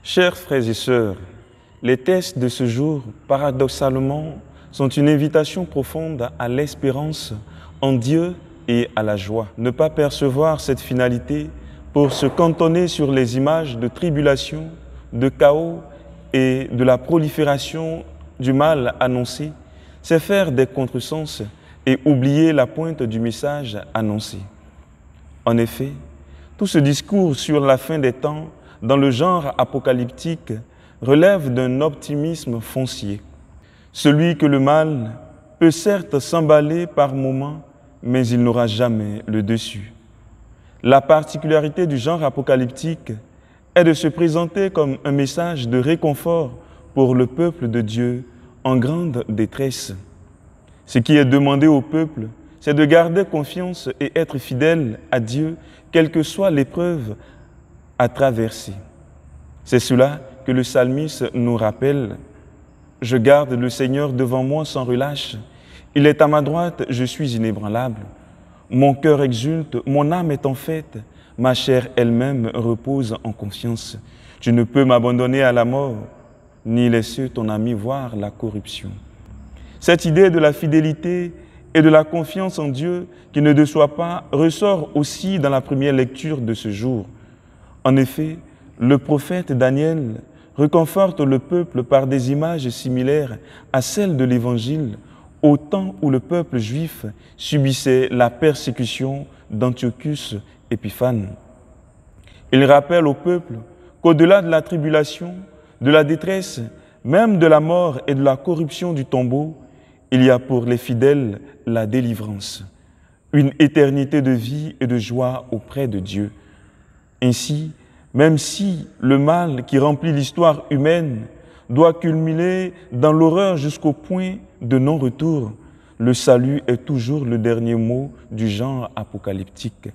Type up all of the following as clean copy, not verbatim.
Chers frères et sœurs, les textes de ce jour, paradoxalement, sont une invitation profonde à l'espérance en Dieu et à la joie. Ne pas percevoir cette finalité pour se cantonner sur les images de tribulation, de chaos et de la prolifération du mal annoncé, c'est faire des contresens et oublier la pointe du message annoncé. En effet, tout ce discours sur la fin des temps, dans le genre apocalyptique, relève d'un optimisme foncier. Celui que le mal peut certes s'emballer par moments, mais il n'aura jamais le dessus. La particularité du genre apocalyptique est de se présenter comme un message de réconfort pour le peuple de Dieu en grande détresse. Ce qui est demandé au peuple, c'est de garder confiance et être fidèle à Dieu, quelle que soit l'épreuve à traverser. C'est cela que le psalmiste nous rappelle. « Je garde le Seigneur devant moi sans relâche. Il est à ma droite, je suis inébranlable. Mon cœur exulte, mon âme est en fête. Ma chair elle-même repose en confiance. Tu ne peux m'abandonner à la mort, ni laisser ton ami voir la corruption. » Cette idée de la fidélité et de la confiance en Dieu qui ne déçoit pas ressort aussi dans la première lecture de ce jour. En effet, le prophète Daniel réconforte le peuple par des images similaires à celles de l'Évangile au temps où le peuple juif subissait la persécution d'Antiochus Épiphane. Il rappelle au peuple qu'au-delà de la tribulation, de la détresse, même de la mort et de la corruption du tombeau, il y a pour les fidèles la délivrance, une éternité de vie et de joie auprès de Dieu. Ainsi, même si le mal qui remplit l'histoire humaine doit culminer dans l'horreur jusqu'au point de non-retour, le salut est toujours le dernier mot du genre apocalyptique.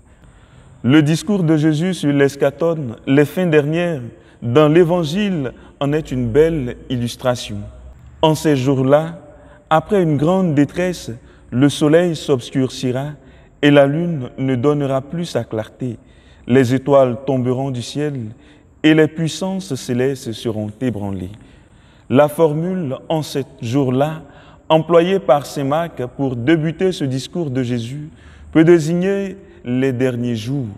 Le discours de Jésus sur l'eschaton, les fins dernières, dans l'Évangile en est une belle illustration. En ces jours-là, après une grande détresse, le soleil s'obscurcira et la lune ne donnera plus sa clarté. Les étoiles tomberont du ciel et les puissances célestes seront ébranlées. La formule « en ce jour-là » employée par saint Marc pour débuter ce discours de Jésus peut désigner les derniers jours,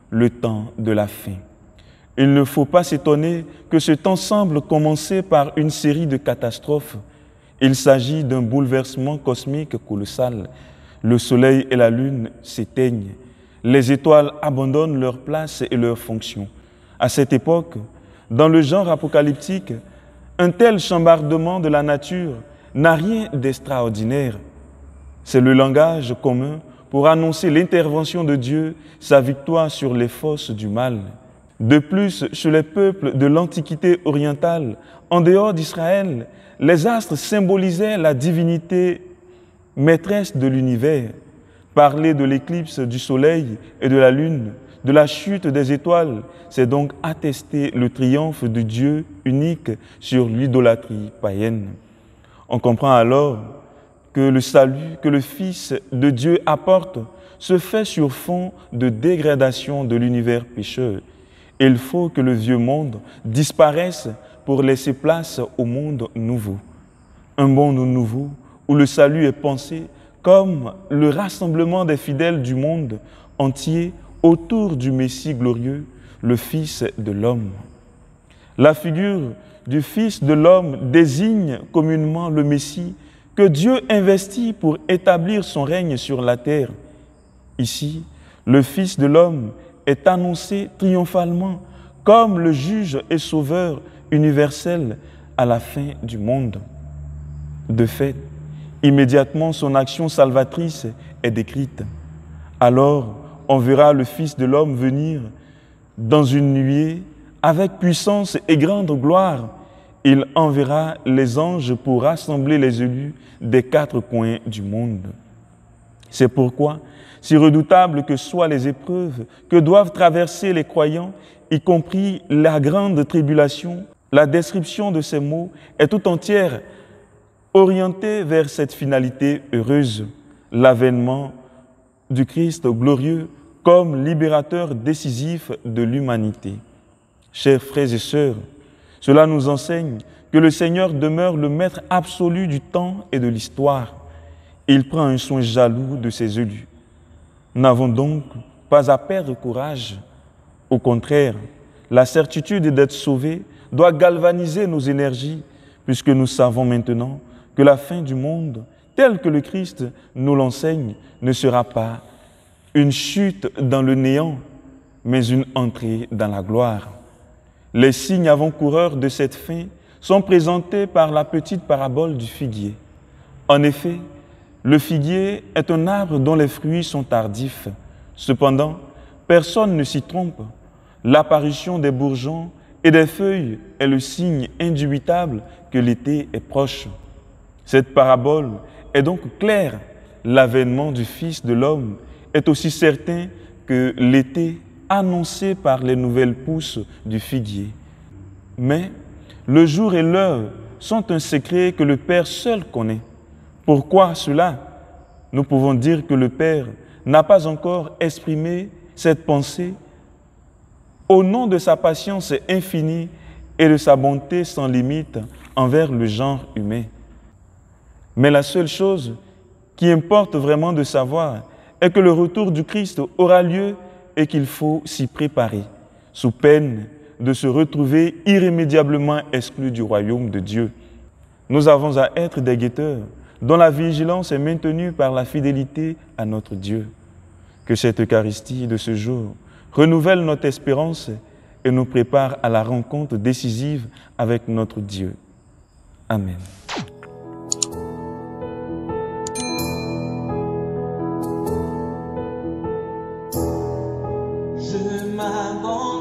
le temps de la fin. Il ne faut pas s'étonner que ce temps semble commencer par une série de catastrophes. Il s'agit d'un bouleversement cosmique colossal. Le soleil et la lune s'éteignent. Les étoiles abandonnent leur place et leur fonction. À cette époque, dans le genre apocalyptique, un tel chambardement de la nature n'a rien d'extraordinaire. C'est le langage commun pour annoncer l'intervention de Dieu, sa victoire sur les forces du mal. De plus, chez les peuples de l'Antiquité orientale, en dehors d'Israël, les astres symbolisaient la divinité maîtresse de l'univers. Parler de l'éclipse du soleil et de la lune, de la chute des étoiles, c'est donc attester le triomphe de Dieu unique sur l'idolâtrie païenne. On comprend alors que le salut que le Fils de Dieu apporte se fait sur fond de dégradation de l'univers pécheur. Il faut que le vieux monde disparaisse pour laisser place au monde nouveau. Un monde nouveau où le salut est pensé comme le rassemblement des fidèles du monde entier autour du Messie glorieux, le Fils de l'homme. La figure du Fils de l'homme désigne communément le Messie que Dieu investit pour établir son règne sur la terre. Ici, le Fils de l'homme est annoncé triomphalement comme le juge et sauveur universel à la fin du monde. De fait, immédiatement son action salvatrice est décrite. Alors, on verra le Fils de l'homme venir dans une nuée avec puissance et grande gloire. Il enverra les anges pour rassembler les élus des quatre coins du monde. C'est pourquoi, si redoutables que soient les épreuves que doivent traverser les croyants, y compris la grande tribulation, la description de ces mots est tout entière orientée vers cette finalité heureuse, l'avènement du Christ glorieux comme libérateur décisif de l'humanité. Chers frères et sœurs, Cela nous enseigne que le Seigneur demeure le maître absolu du temps et de l'histoire. Il prend un soin jaloux de ses élus. Nous n'avons donc pas à perdre courage. Au contraire, la certitude d'être sauvés doit galvaniser nos énergies, puisque nous savons maintenant que la fin du monde, telle que le Christ nous l'enseigne, ne sera pas une chute dans le néant, mais une entrée dans la gloire. Les signes avant-coureurs de cette fin sont présentés par la petite parabole du figuier. En effet, le figuier est un arbre dont les fruits sont tardifs. Cependant, personne ne s'y trompe. L'apparition des bourgeons et des feuilles est le signe indubitable que l'été est proche. Cette parabole est donc claire. L'avènement du Fils de l'homme est aussi certain que l'été annoncé par les nouvelles pousses du figuier. Mais le jour et l'heure sont un secret que le Père seul connaît. Pourquoi cela? Nous pouvons dire que le Père n'a pas encore exprimé cette pensée au nom de sa patience infinie et de sa bonté sans limite envers le genre humain. Mais la seule chose qui importe vraiment de savoir est que le retour du Christ aura lieu et qu'il faut s'y préparer, sous peine de se retrouver irrémédiablement exclus du royaume de Dieu. Nous avons à être des guetteurs dont la vigilance est maintenue par la fidélité à notre Dieu. Que cette Eucharistie de ce jour renouvelle notre espérance et nous prépare à la rencontre décisive avec notre Dieu. Amen. Je m'abandonne.